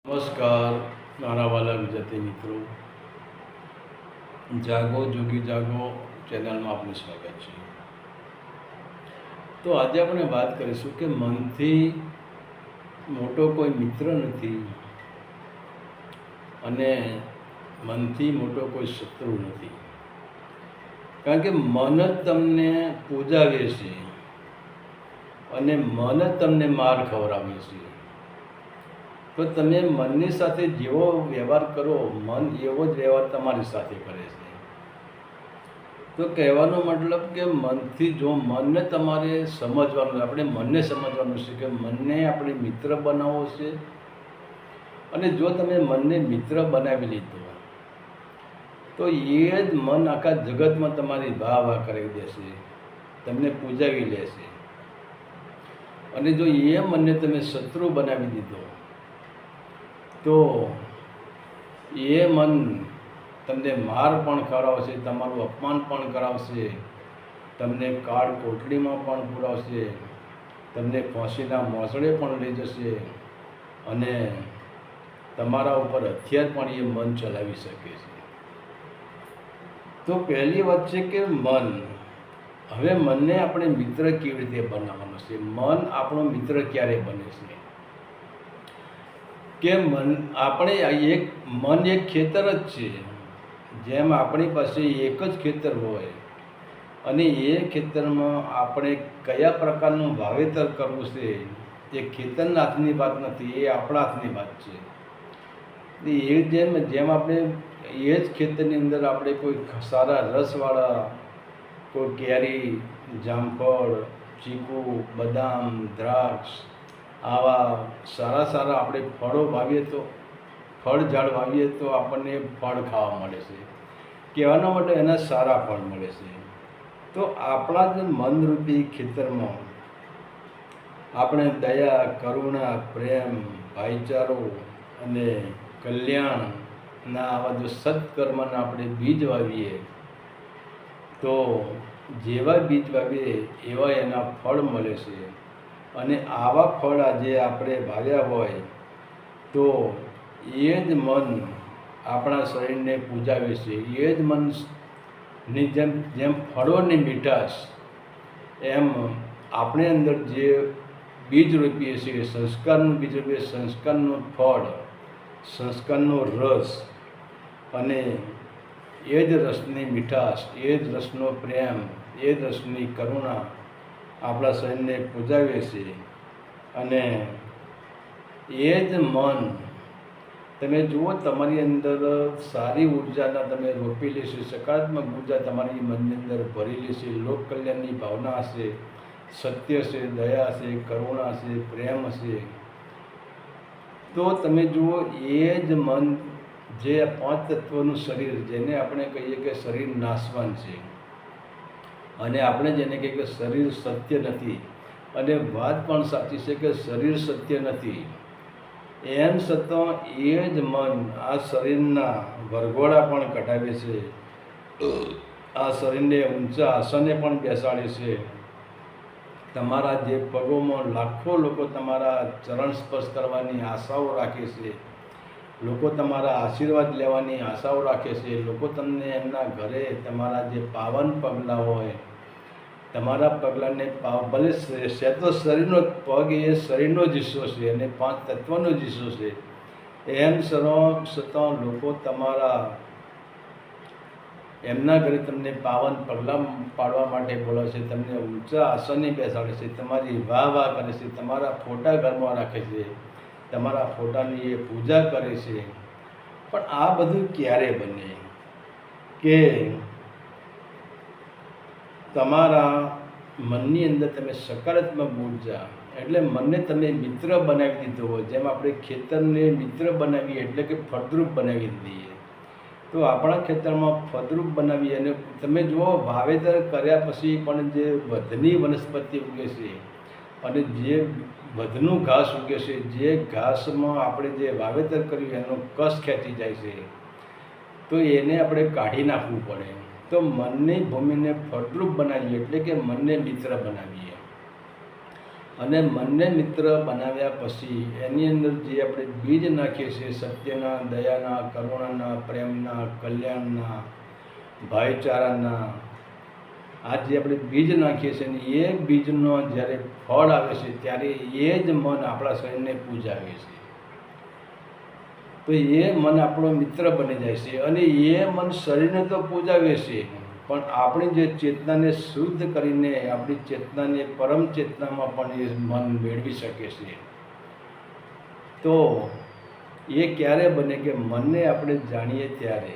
નમસ્કાર મારા વાલા ગુજરાતી મિત્રો, જાગો જોગી જાગો ચેનલમાં આપનું સ્વાગત છે. તો આજે આપણે વાત કરીશું કે મનથી મોટો કોઈ મિત્ર નથી અને મનથી મોટો કોઈ શત્રુ નથી. કારણ કે મન જ તમને પૂજાવે છે અને મન જ તમને માર ખવડાવે છે. તો તમે મનની સાથે જેવો વ્યવહાર કરો, મન એવો જ વ્યવહાર તમારી સાથે કરે છે. તો કહેવાનો મતલબ કે મનથી જો મનને તમારે સમજવાનું, આપણે મનને સમજવાનું છે કે મનને આપણે મિત્ર બનાવવો છે. અને જો તમે મનને મિત્ર બનાવી લીધો તો એ જ મન આખા જગતમાં તમારી વાહ વાહ કરી દેશે, તમને પૂજાવી લેશે. અને જો એ મનને તમે શત્રુ બનાવી દીધો તો એ મન તમને માર પણ કરાવશે, તમારું અપમાન પણ કરાવશે, તમને કાળ કોટડીમાં પણ પુરાવશે, તમને ફાંસીના મોસળે પણ લઈ જશે અને તમારા ઉપર હથિયાર પણ એ મન ચલાવી શકે છે. તો પહેલી વાત છે કે મન. હવે મનને આપણે મિત્ર કેવી રીતે બનાવવાનો છે? મન આપણો મિત્ર ક્યારે બને છે કે આપણે મન એક ખેતર જ છે. જેમ આપણી પાસે એક જ ખેતર હોય અને એ ખેતરમાં આપણે કયા પ્રકારનું વાવેતર કરવું છે એ ખેતરના હાથની વાત નથી, એ આપણા હાથની વાત છે. જેમ આપણે એ જ ખેતરની અંદર આપણે કોઈ સારા રસવાળા કોઈ કેરી, જામફળ, ચીકુ, બદામ, દ્રાક્ષ આવા સારા આપણે ફળો વાવીએ તો ફળ ઝાડ વાવીએ તો આપણને ફળ ખાવા મળે છે. કહેવાનો માટે એના સારા ફળ મળે છે. તો આપણા જ મનરૂપી ખેતરમાં આપણે દયા, કરુણા, પ્રેમ, ભાઈચારો અને કલ્યાણના આવા જો સત્કર્મના આપણે બીજ વાવીએ તો જેવા બીજ વાવીએ એવા એના ફળ મળે છે. અને આવા ફળ આજે આપણે વાવ્યા હોય તો એ જ મન આપણા શરીરને પૂજાવે છે. એ જ મનની જેમ ફળોની મીઠાશ, એમ આપણે અંદર જે બીજ રોપીએ છીએ, સંસ્કારનું બીજ રોપીએ, સંસ્કારનું ફળ, સંસ્કારનો રસ, અને એ જ રસની મીઠાશ, એ જ રસનો પ્રેમ, એ જ રસની કરુણા આપણા શરીરને પૂજાવે છે. અને એ જ મન તમે જુઓ, તમારી અંદર સારી ઉર્જાના તમે રોપેલી છે, સકારાત્મક ઉર્જા તમારી મનની અંદર ભરેલી છે, લોક કલ્યાણની ભાવના હશે, સત્ય છે, દયા છે, કરુણા છે, પ્રેમ હશે. તો તમે જુઓ, એ જ મન જે 5 તત્વનું શરીર, જેને આપણે કહીએ કે શરીર નાશવાન છે અને આપણે જેને કહીએ કે શરીર સત્ય નથી, અને વાત પણ સાચી છે કે શરીર સત્ય નથી, એમ છતાં એ જ મન આ શરીરના વરઘોડા પણ કઢાવે છે, આ શરીરને ઊંચા આસને પણ બેસાડે છે. તમારા જે પગોમાં લાખો લોકો તમારા ચરણ સ્પર્શ કરવાની આશાઓ રાખે છે, લોકો તમારા આશીર્વાદ લેવાની આશાઓ રાખે છે, લોકો તમને એમના ઘરે તમારા જે પાવન પગલાં હોય, તમારા પગલાંને ભલે છે તો શરીરનો પગ, એ શરીરનો જ હિસ્સો છે અને 5 તત્વનો જ હિસ્સો છે, એમ છતાં લોકો તમારા એમના ઘરે તમને પાવન પગલાં પાડવા માટે બોલાવે છે, તમને ઊંચા આસને બેસાડે છે, તમારી વાહ વાહ કરે છે, તમારા ફોટા ઘરમાં રાખે છે, તમારા ફોટાની એ પૂજા કરે છે. પણ આ બધું ક્યારે બને કે તમારા મનની અંદર તમે સકારાત્મક ઉર્જા, એટલે મનને તમે મિત્ર બનાવી દીધો હોય. જેમ આપણે ખેતરને મિત્ર બનાવીએ એટલે કે ફળદ્રુપ બનાવી દઈએ, તો આપણા ખેતરમાં ફળદ્રુપ બનાવીએ. અને તમે જુઓ, વાવેતર કર્યા પછી પણ જે વધની વનસ્પતિ ઉગે છે અને જે વધનું ઘાસ ઉગે છે, જે ઘાસમાં આપણે જે વાવેતર કર્યું એનો કસ ખેંચી જાય છે, તો એને આપણે કાઢી નાખવું પડે. તો મનની ભૂમિને ફળદ્રુપ બનાવીએ એટલે કે મનને મિત્ર બનાવીએ. અને મનને મિત્ર બનાવ્યા પછી એની અંદર જે આપણે બીજ નાખીએ છીએ સત્યના, દયાના, કરુણાના, પ્રેમના, કલ્યાણના, ભાઈચારાના, આ જે આપણે બીજ નાખીએ છીએ ને એ બીજનો જ્યારે ફળ આવે છે ત્યારે એ જ મન આપણા શરીરને પૂજાવે છે. તો એ મન આપણો મિત્ર બની જાય છે અને એ મન શરીરને તો પૂજાવે છે, પણ આપણી જે ચેતનાને શુદ્ધ કરીને આપણી ચેતનાને પરમ ચેતનામાં પણ એ મન મેળવી શકે છે. તો એ ક્યારે બને કે મનને આપણે જાણીએ ત્યારે.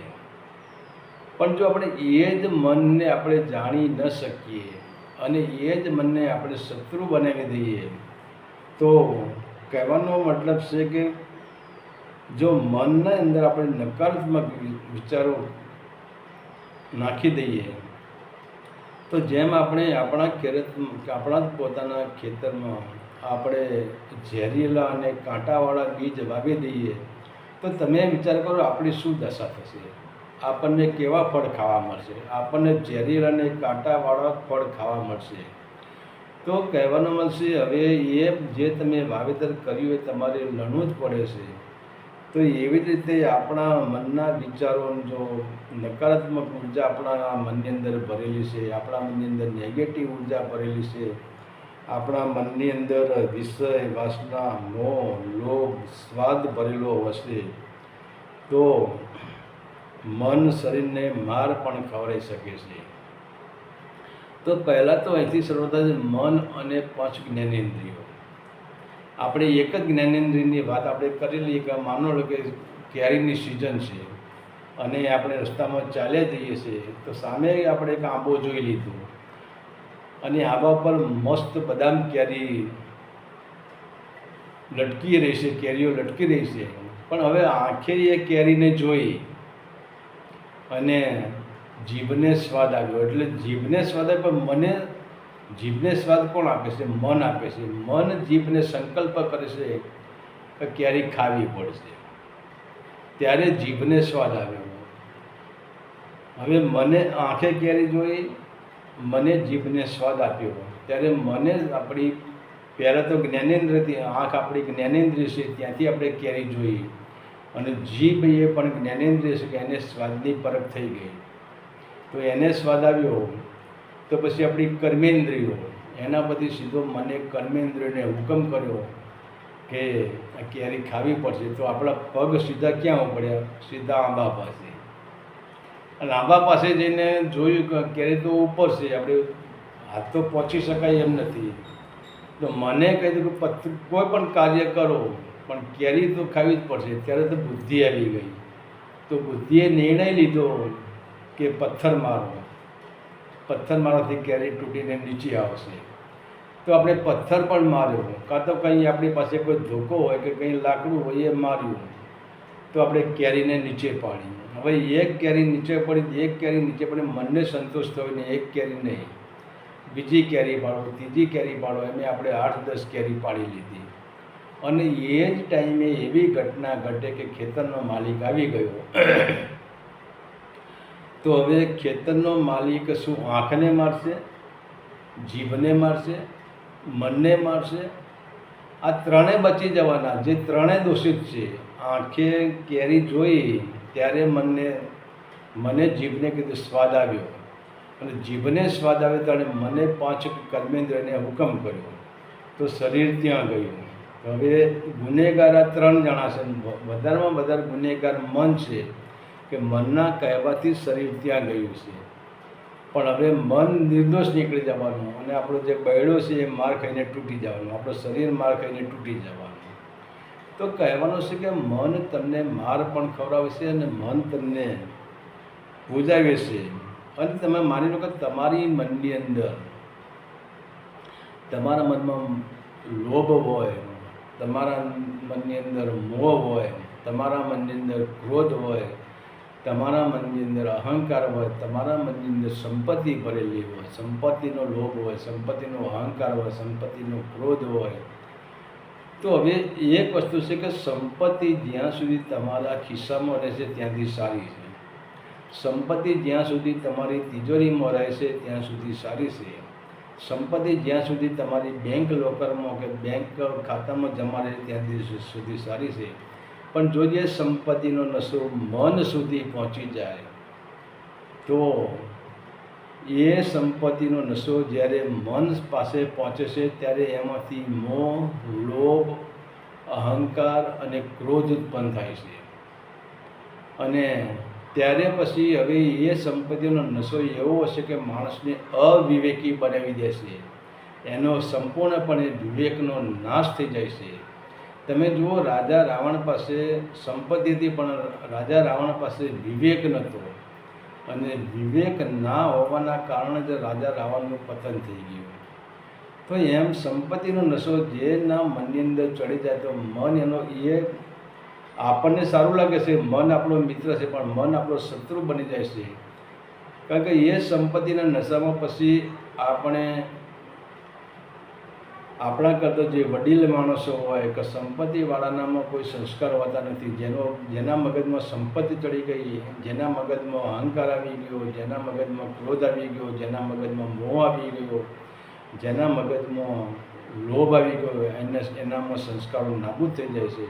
પણ જો આપણે એ જ મનને આપણે જાણી ન શકીએ અને એ જ મનને આપણે શત્રુ બનાવી દઈએ, તો કહેવાનો મતલબ છે કે જો મનના અંદર આપણે નકારાત્મક વિચારો નાખી દઈએ તો જેમ આપણે આપણા જ પોતાના ખેતરમાં આપણે ઝેરીલા અને કાંટાવાળા બીજ વાવી દઈએ તો તમે વિચાર કરો આપણી શું દશા થશે, આપણને કેવા ફળ ખાવા મળશે, આપણને ઝેરીલા અને કાંટાવાળા ફળ ખાવા મળશે. તો કહેવાનો મળશે હવે એ જે તમે વાવેતર કર્યું એ તમારે લણવું જ પડે છે. તો એવી જ રીતે આપણા મનના વિચારો, જો નકારાત્મક ઉર્જા આપણા મનની અંદર ભરેલી છે, આપણા મનની અંદર નેગેટિવ ઉર્જા ભરેલી છે, આપણા મનની અંદર વિષય, વાસના, મોહ, લોભ, સ્વાદ ભરેલો હશે, તો મન શરીરને માર પણ ખવડાવી શકે છે. તો પહેલાં તો અહીંથી શરૂ થાય છે મન અને પાંચ જ્ઞાનેન્દ્રિયો. આપણે એક જ જ્ઞાનેન્દ્રિયની વાત આપણે કરેલી કે માનો લો કે કેરીની સિઝન છે અને આપણે રસ્તામાં ચાલ્યા જઈએ છીએ તો સામે આપણે એક આંબો જોઈ લીધો અને આંબા પર મસ્ત બદામ કેરી લટકી રહી છે, કેરીઓ લટકી રહી છે, પણ હવે આંખે એ કેરીને જોઈ અને જીભને સ્વાદ આવ્યો. એટલે જીભને સ્વાદ આવ્યો, પણ મને જીભને સ્વાદ કોણ આપે છે? મન આપે છે. મન જીભને સંકલ્પ કરે છે કે કેરી ખાવી પડશે, ત્યારે જીભને સ્વાદ આવ્યો. હવે મને આંખે કેરી જોઈ, મને જીભને સ્વાદ આપ્યો, ત્યારે મને આપણી પહેલાં તો જ્ઞાનેન્દ્રથી, આંખ આપણી જ્ઞાનેન્દ્રિય છે ત્યાંથી આપણે કેરી જોઈ અને જીભ એ પણ જ્ઞાનેન્દ્રિય છે કે એને સ્વાદની પરખ થઈ ગઈ. તો એને સ્વાદ આવ્યો તો પછી આપણી કર્મેન્દ્રિયો, એના પછી સીધો મને કર્મેન્દ્રિયોને હુકમ કર્યો કે આ કેરી ખાવી પડશે. તો આપણા પગ સીધા ક્યાં પડ્યા? સીધા આંબા પાસે. અને આંબા પાસે જઈને જોયું કે કેરી તો ઉપર છે, આપણે હાથ તો પહોંચી શકાય એમ નથી. તો મને કહ્યું કે કોઈ પણ કાર્ય કરો પણ કેરી તો ખાવી જ પડશે. ત્યારે તો બુદ્ધિ આવી ગઈ. તો બુદ્ધિએ નિર્ણય લીધો કે પથ્થર મારો, પથ્થર મારવાથી કેરી તૂટીને નીચે આવશે. તો આપણે પથ્થર પણ માર્યો, કાં તો કંઈ આપણી પાસે કોઈ ધોકો હોય કે કંઈ લાકડું હોય એ માર્યું, તો આપણે કેરીને નીચે પાડી. હવે એક કેરી નીચે પડી, એક કેરી નીચે પડી, મનને સંતોષ થયો ને એક કેરી નહીં, બીજી કેરી પાડો, ત્રીજી કેરી પાડો, એમ આપણે 8-10 કેરી પાડી લીધી. અને એ જ ટાઈમે એવી ઘટના ઘટે કે ખેતરનો માલિક આવી ગયો. તો હવે ખેતરનો માલિક શું આંખને મારશે, જીભને મારશે, મનને મારશે? આ ત્રણે બચી જવાના, જે ત્રણે દોષિત છે. આંખે કેરી જોઈ ત્યારે મને જીભને કીધું સ્વાદ આવ્યો, અને જીભને સ્વાદ આવ્યો ત્યારે મને 5 કર્મેન્દ્રિયને હુકમ કર્યો, તો શરીર ત્યાં ગયું. હવે ગુનેગાર આ 3 જણા છે. વધારેમાં વધારે ગુનેગાર મન છે કે મનના કહેવાથી શરીર ત્યાં ગયું છે. પણ હવે મન નિર્દોષ નીકળી જવાનું અને આપણો જે બૈડો છે એ માર ખાઈને તૂટી જવાનું, આપણું શરીર માર ખાઈને તૂટી જવાનું. તો કહેવાનું છે કે મન તમને માર પણ ખવડાવે છે અને મન તમને પૂજાવે છે. અને તમે માની લો કે તમારી મનની અંદર, તમારા મનમાં લોભ હોય, તમારા મનની અંદર મોહ હોય, તમારા મનની અંદર ક્રોધ હોય, તમારા મનની અંદર અહંકાર હોય, તમારા મનની અંદર સંપત્તિ ભરેલી હોય, સંપત્તિનો લોભ હોય, સંપત્તિનો અહંકાર હોય, સંપત્તિનો ક્રોધ હોય, તો હવે એક વસ્તુ છે કે સંપત્તિ જ્યાં સુધી તમારા ખિસ્સામાં રહેશે ત્યાંથી સારી છે. સંપત્તિ જ્યાં સુધી તમારી તિજોરીમાં રહેશે ત્યાં સુધી સારી છે. સંપત્તિ જ્યાં સુધી તમારી બેંક લોકરમાં કે બેંક ખાતામાં જમા રહે ત્યાં સુધી સારી છે, પણ જો જે સંપત્તિનો નશો મન સુધી પહોંચી જાય તો એ સંપત્તિનો નશો જ્યારે મન પાસે પહોંચે છે ત્યારે એમાંથી મોહ, લોભ, અહંકાર અને ક્રોધ ઉત્પન્ન થાય છે. અને ત્યારે પછી હવે એ સંપત્તિનો નશો એવો હશે કે માણસને અવિવેકી બનાવી દેશે, એનો સંપૂર્ણપણે વિવેકનો નાશ થઈ જાય છે. તમે જુઓ, રાજા રાવણ પાસે સંપત્તિ હતી, પણ રાજા રાવણ પાસે વિવેક નહોતો, અને વિવેક ના હોવાના કારણે જ રાજા રાવણનું પતન થઈ ગયું. તો એમ સંપત્તિનો નશો જેના મનની અંદર ચડી જાય તો મન એનો એ આપણને સારું લાગે છે, મન આપણો મિત્ર છે, પણ મન આપણો શત્રુ બની જાય છે. કારણ કે એ સંપત્તિના નશામાં પછી આપણે આપણા કરતાં જે વડીલ માણસો હોય કે સંપત્તિવાળાનામાં કોઈ સંસ્કાર હોતા નથી, જેના મગજમાં સંપત્તિ ચડી ગઈ, જેના મગજમાં અહંકાર આવી ગયો, જેના મગજમાં ક્રોધ આવી ગયો, જેના મગજમાં મોહ આવી ગયો, જેના મગજમાં લોભ આવી ગયો, એનામાં સંસ્કારો નાબૂદ થઈ જાય છે.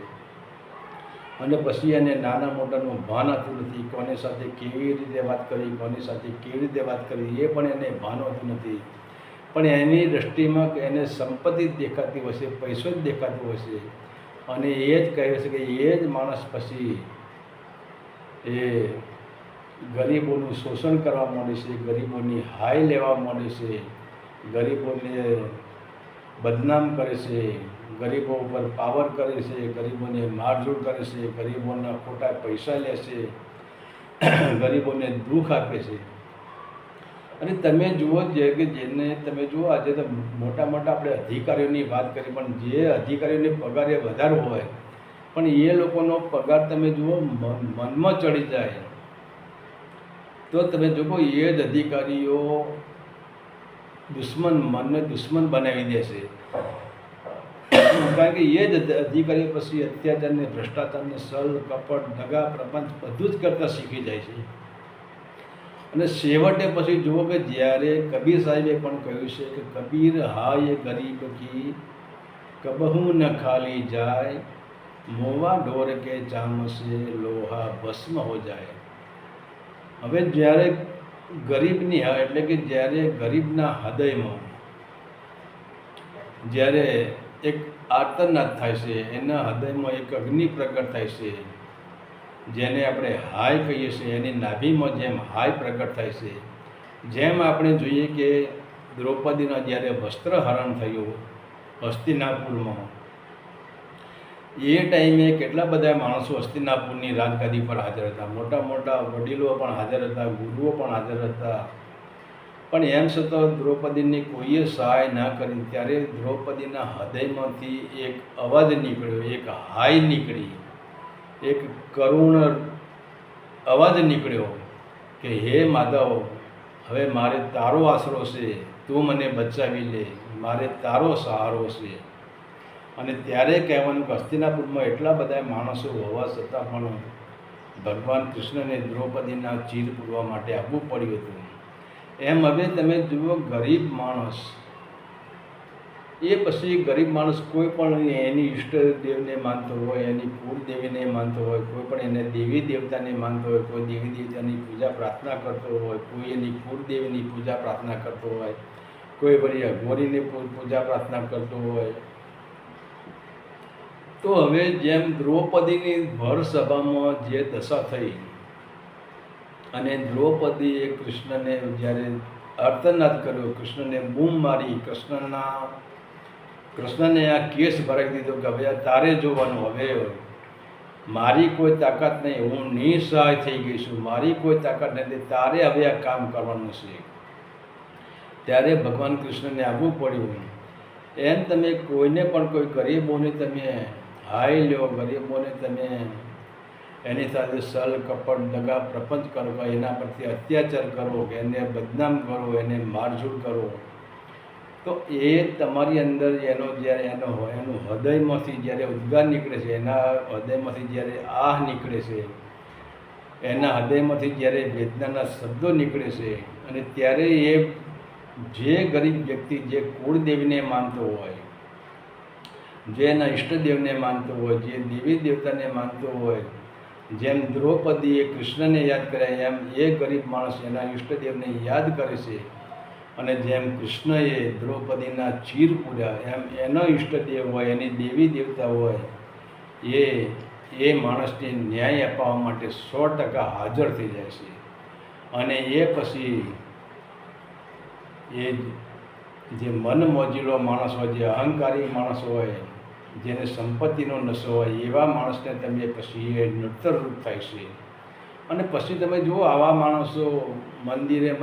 અને પછી એને નાના મોટાનું ભાન આવતું નથી, કોની સાથે કેવી રીતે વાત કરી, કોની સાથે કેવી રીતે વાત કરી, એ પણ એને ભાન હોતું નથી. પણ એની દૃષ્ટિમાં એને સંપત્તિ જ દેખાતી હોય છે, પૈસો જ દેખાતો હોય છે, અને એ જ કહે છે કે એ જ માણસ પછી એ ગરીબોનું શોષણ કરવા માંડે છે, ગરીબોની હાય લેવા માંડે છે, ગરીબોને બદનામ કરે છે, ગરીબો ઉપર પાવર કરે છે, ગરીબોને મારઝૂડ કરે છે, ગરીબોના ખોટા પૈસા લે છે, ગરીબોને દુઃખ આપે છે. અને તમે જુઓ જે કે જેને તમે જુઓ, આજે તો મોટા મોટા આપણે અધિકારીઓની વાત કરી, પણ જે અધિકારીઓની પગાર એ વધારે હોય, પણ એ લોકોનો પગાર તમે જુઓ મનમાં ચડી જાય તો તમે જુઓ એ જ અધિકારીઓ મનને દુશ્મન બનાવી દેશે. કારણ કે એ જ અધિકારીઓ પછી અત્યાચારને, ભ્રષ્ટાચારને, છલ, કપટ, દગા, પ્રપંચ બધું જ કરતાં શીખી જાય છે. અને છેવટે પછી જુઓ કે જ્યારે કબીર સાહેબે પણ કહ્યું છે કે કબીર હાય ગરીબ કી કબહુ ન ખાલી જાય, મોવા ઢોર કે ચામ સે લોહા ભસ્મ હો જાય. હવે જ્યારે ગરીબની એટલે કે જ્યારે ગરીબના હૃદયમાં જ્યારે એક આર્તનાદ થાય છે, એના હૃદયમાં એક અગ્નિ પ્રગટ થાય છે, જેને આપણે હાય કહીએ છીએ, એની નાભીમાં જેમ હાય પ્રગટ થાય છે. જેમ આપણે જોઈએ કે દ્રૌપદીના જ્યારે વસ્ત્રહરણ થયું હસ્તિનાપુરમાં, એ ટાઈમે કેટલા બધા માણસો હસ્તિનાપુરની રાજગાદી પર હાજર હતા, મોટા મોટા વડીલો પણ હાજર હતા, ગુરુઓ પણ હાજર હતા, પણ એમ છતાં દ્રૌપદીની કોઈએ સહાય ના કરી. ત્યારે દ્રૌપદીના હૃદયમાંથી એક અવાજ નીકળ્યો, એક હાય નીકળી, એક કરુણ અવાજ નીકળ્યો કે હે માધવ, હવે મારે તારો આશરો છે, તું મને બચાવી લે, મારે તારો સહારો છે. અને ત્યારે કહેવાનું કે હસ્તિનાપુરમાં એટલા બધા માણસો હોવા છતાં પણ ભગવાન કૃષ્ણને દ્રૌપદીના ચીર પૂરવા માટે આવવું પડ્યું હતું. એમ હવે તમે જુઓ, ગરીબ માણસ એ પછી ગરીબ માણસ કોઈ પણ એની ઈષ્ટદેવને માનતો હોય, એની કુળદેવીને માનતો હોય, કોઈ પણ એને દેવી દેવતાને માનતો હોય, કોઈ દેવી દેવતાની પૂજા પ્રાર્થના કરતો હોય, કોઈ એની કુળદેવીની પૂજા પ્રાર્થના કરતો હોય, કોઈ વળી અઘોરીની પૂજા પ્રાર્થના કરતો હોય. તો હવે જેમ દ્રૌપદીની ભર સભામાં જે દશા થઈ અને દ્રૌપદીએ કૃષ્ણને જ્યારે આર્તનાદ કર્યો, કૃષ્ણને બૂમ મારી, કૃષ્ણને આ કેસ ભરાવી દીધો કે હવે તારે જોવાનું, હવે મારી કોઈ તાકાત નહીં, હું નિસહાય થઈ ગઈ છું, મારી કોઈ તાકાત નથી, તારે હવે આ કામ કરવાનું છે. ત્યારે ભગવાન કૃષ્ણને આવવું પડ્યું. એમ તમે કોઈને પણ કોઈ ગરીબોને તમે હાય લ્યો, ગરીબોને તમે એની સાથે છલ, કપટ, દગા, પ્રપંચ કરો, એના પરથી અત્યાચાર કરો, કે એને બદનામ કરો, એને મારઝૂડ કરો, તો એ તમારી અંદર એનું હૃદયમાંથી જ્યારે ઉદ્ગાર નીકળે છે, એના હૃદયમાંથી જ્યારે આહ નીકળે છે, એના હૃદયમાંથી જ્યારે વેદનાના શબ્દો નીકળે છે, અને ત્યારે એ જે ગરીબ વ્યક્તિ જે કુળદેવીને માનતો હોય, જે એના ઈષ્ટદેવને માનતો હોય, જે દેવી દેવતાને માનતો હોય, જેમ દ્રૌપદીએ કૃષ્ણને યાદ કર્યા એમ એ ગરીબ માણસ એના ઈષ્ટદેવને યાદ કરે છે. અને જેમ કૃષ્ણએ દ્રૌપદીના ચીર પૂર્યા એમ એનો ઈષ્ટદેવ હોય, એની દેવી દેવતા હોય, એ માણસને ન્યાય અપાવવા માટે 100% હાજર થઈ જાય છે. અને એ પછી એ જે મનમોજીલો માણસ હોય, જે અહંકારી માણસ હોય, જેને સંપત્તિનો નશો હોય, એવા માણસને તમે પછી એ નડતરરૂપ થાય છે. અને પછી તમે જુઓ આવા માણસો મંદિરે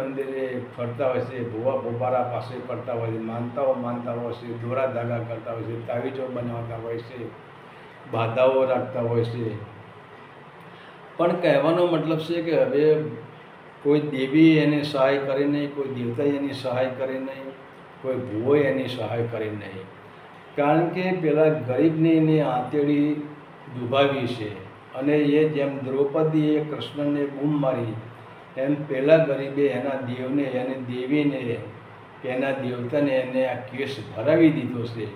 ફરતા હોય છે, ભૂવા ભોપારા પાસે ફરતા હોય છે, માનતા હોય છે, દોરા ધાગા કરતા હોય છે, તાવીજો બનાવતા હોય છે, બાધાઓ રાખતા હોય છે. પણ કહેવાનો મતલબ છે કે હવે કોઈ દેવી એને સહાય કરે નહીં, કોઈ દેવતા એની સહાય કરે નહીં, કોઈ ભૂવો એની સહાય કરે નહીં. કારણ કે પેલા ગરીબને એની આંતેડી ડૂબાવી છે. અને એ જેમ દ્રૌપદીએ કૃષ્ણને બૂમ મારી એમ પેલા ગરીબે એના દેવને, એની દેવીને કે એના દેવતાને એને આ કેસ ભરાવી દીધો છે.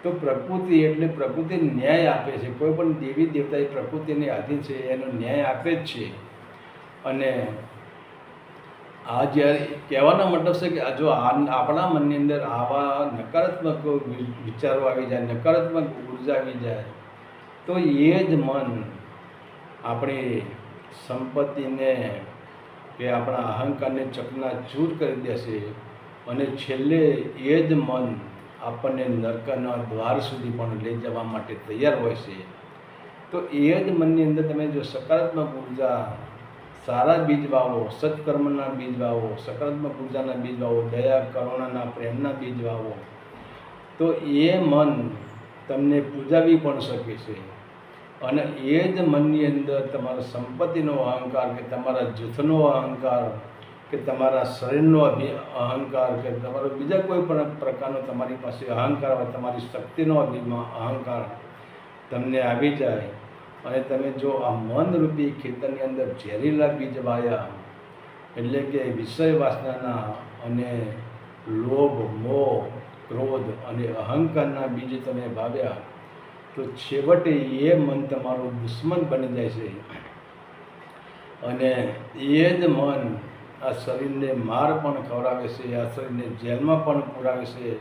તો પ્રકૃતિ એટલે પ્રકૃતિ ન્યાય આપે છે. કોઈ પણ દેવી દેવતા એ પ્રકૃતિને આધીન છે, એનો ન્યાય આપે જ છે. અને આ જ્યારે કહેવાનો મતલબ છે કે જો આપણા મનની અંદર આવા નકારાત્મક વિચારો આવી જાય, નકારાત્મક ઉર્જા આવી જાય, તો એ જ મન આપણી સંપત્તિને કે આપણા અહંકારને ચકનાચૂર કરી દેશે. અને છેલ્લે એ જ મન આપણને નરકના દ્વાર સુધી પણ લઈ જવા માટે તૈયાર હોય છે. તો એ જ મનની અંદર તમે જો સકારાત્મક ઉર્જા, સારા બીજ વાવો, સત્કર્મના બીજ વાવો, સકારાત્મક ઉર્જાના બીજ વાવો, દયા કરુણાના પ્રેમના બીજ વાવો, તો એ મન તમને પૂજાવી પણ શકે છે. અને એ જ મનની અંદર તમારા સંપત્તિનો અહંકાર કે તમારા જૂથનો અહંકાર કે તમારા શરીરનો અહંકાર કે તમારો બીજા કોઈ પણ પ્રકારનો તમારી પાસે અહંકાર હોય, તમારી શક્તિનો અહંકાર તમને આવી જાય અને તમે જો આ મનરૂપી ખેતરની અંદર ઝેરીલા બીજ વાયા, એટલે કે વિષય વાસનાના અને લોભ, મોહ, ક્રોધ અને અહંકારના બીજ તમે વાવ્યા, તો છેવટે એ મન તમારું દુશ્મન બની જાય છે. અને એ જ મન આ શરીરને માર પણ ખવડાવે છે, આ શરીરને જેલમાં પણ પુરાવે છે,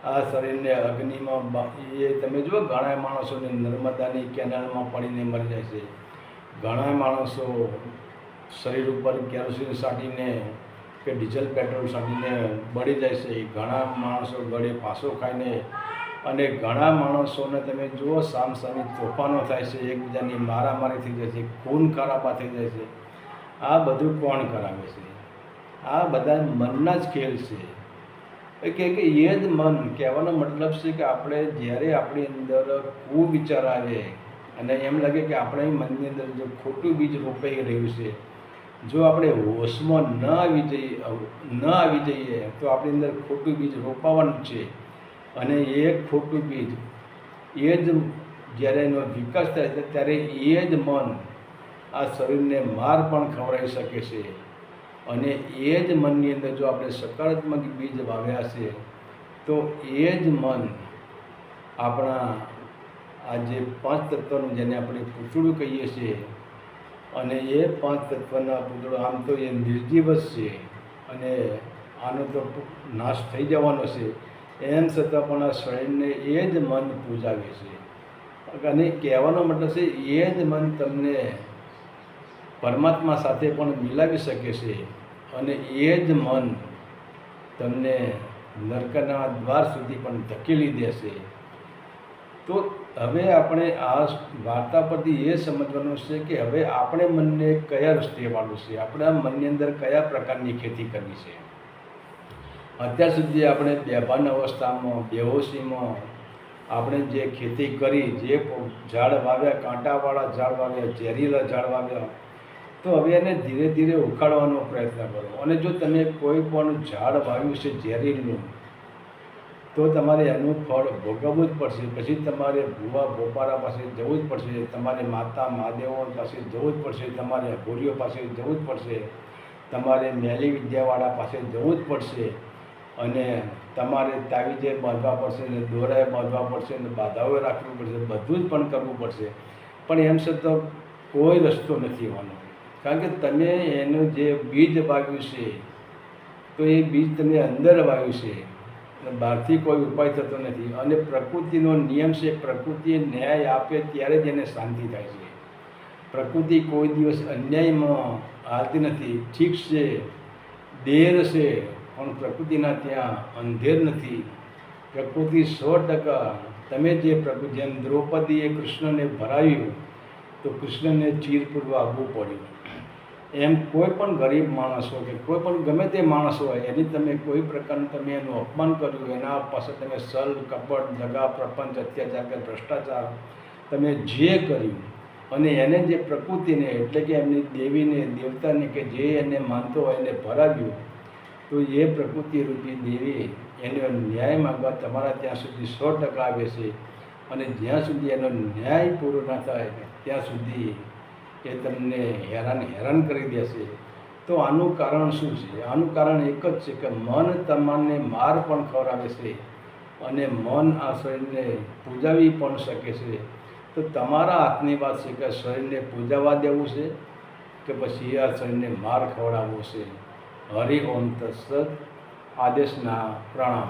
આ શરીરને અગ્નિમાં એ તમે જુઓ ઘણા માણસોને નર્મદાની કેનાલમાં પડીને મરી જાય છે. ઘણા માણસો શરીર ઉપર કેરોસીન સાટીને કે ડીઝલ પેટ્રોલ સાટીને બળી જાય છે. ઘણા માણસો ગળે ફાંસો ખાઈને, અને ઘણા માણસોને તમે જુઓ સામસામી તોફાનો થાય છે, એકબીજાની મારામારી થઈ જાય છે, ખૂન ખરાબા થઈ જાય છે. આ બધું કોણ કરાવે છે? આ બધા મનના જ ખેલ છે. કે એ જ મન, કહેવાનો મતલબ છે કે આપણે જ્યારે આપણી અંદર કુવિચાર આવે અને એમ લાગે કે આપણે મનની અંદર જો ખોટું બીજ રોપાઈ રહ્યું છે, જો આપણે હોશમાં ન આવી જઈએ તો આપણી અંદર ખોટું બીજ રોપાવાનું છે. અને એ ખોટું બીજ એ જ જ્યારે એનો વિકાસ થાય છે ત્યારે એ જ મન આ શરીરને માર પણ ખવડાવી શકે છે. અને એ જ મનની અંદર જો આપણે સકારાત્મક બીજ વાવ્યા છે, તો એ જ મન આપણા આ જે 5 તત્વનું, જેને આપણે પૂતળું કહીએ છીએ, અને એ 5 તત્વના પૂતળો આમ તો એ નિર્જીવ જ છે અને આનો તો નાશ થઈ જવાનો છે, એમ છતાં પણ આ શરીરને એ જ મન પૂજાવે છે. અને કહેવાનો મતલબ છે એ જ મન તમને પરમાત્મા સાથે પણ મિલાવી શકે છે. અને એ જ મન તમને નરકના દ્વાર સુધી પણ ધકેલી દેશે. તો હવે આપણે આ વાર્તા પરથી એ સમજવાનું છે કે હવે આપણે મનને કયા રસ્તે વાળવું છે, આપણા મનની અંદર કયા પ્રકારની ખેતી કરવી છે. અત્યાર સુધી આપણે બેભાન અવસ્થામાં, બેહોશીમાં આપણે જે ખેતી કરી, જે ઝાડ વાવ્યા, કાંટાવાળા ઝાડ વાવ્યા, ઝેરીલા ઝાડ વાવ્યા, તો હવે એને ધીરે ધીરે ઉખાડવાનો પ્રયત્ન કરો. અને જો તમે કોઈ પણ ઝાડ વાવ્યું છે ઝેરીલું, તો તમારે એનું ફળ ભોગવવું જ પડશે. પછી તમારે ભૂવા ભોપારા પાસે જવું જ પડશે, તમારે માતા મહાદેવો પાસે જવું જ પડશે, તમારે અઘોરીઓ પાસે જવું જ પડશે, તમારે મેલી વિદ્યાવાળા પાસે જવું જ પડશે. અને તમારે તાવીજે બાંધવા પડશે ને દોરાએ બાંધવા પડશે ને બાધાઓ રાખવી પડશે, બધું જ પણ કરવું પડશે. પણ એમ છતાં કોઈ રસ્તો નથી હોવાનો, કારણ કે તમે એનું જે બીજ વાવ્યું છે તો એ બીજ તમે અંદર વાવ્યું છે, બહારથી કોઈ ઉપાય થતો નથી. અને પ્રકૃતિનો નિયમ છે, પ્રકૃતિ ન્યાય આપે ત્યારે જ એને શાંતિ થાય છે. પ્રકૃતિ કોઈ દિવસ અન્યાયમાં હાલતી નથી. ઠીક છે, દેર છે, પણ પ્રકૃતિના ત્યાં અંધેર નથી. પ્રકૃતિ 100%. તમે જે પ્રકૃતિ, જેમ દ્રૌપદીએ કૃષ્ણને ભરાવ્યું તો કૃષ્ણને ચીર પૂરવા આવવું પડ્યું. એમ કોઈ પણ ગરીબ માણસ હોય કે કોઈ પણ ગમે તે માણસ હોય, એની તમે કોઈ પ્રકારનું તમે એનું અપમાન કર્યું, એના પાસે તમે છલ, કપટ, દગા, પ્રપંચ, અત્યાચાર કે ભ્રષ્ટાચાર તમે જે કર્યું, અને એને જે પ્રકૃતિને એટલે કે એમની દેવીને, દેવતાને કે જે એને માનતો હોય એને ભરાવ્યું, તો એ પ્રકૃતિ રૂપી દેવી એનો ન્યાય માગવા તમારા ત્યાં સુધી 100% આવે છે. અને જ્યાં સુધી એનો ન્યાય પૂરો ના થાય ત્યાં સુધી એ તમને હેરાન કરી દેશે. તો આનું કારણ શું છે? આનું કારણ એક જ છે કે મન તમને માર પણ ખવડાવે છે, અને મન આ શરીરને પૂજાવી પણ શકે છે. તો તમારા હાથની વાત છે કે શરીરને પૂજાવા દેવું છે કે પછી આ શરીરને માર ખવડાવવો છે. હરિ ઓમ તત્સત. આદેશના પ્રણામ.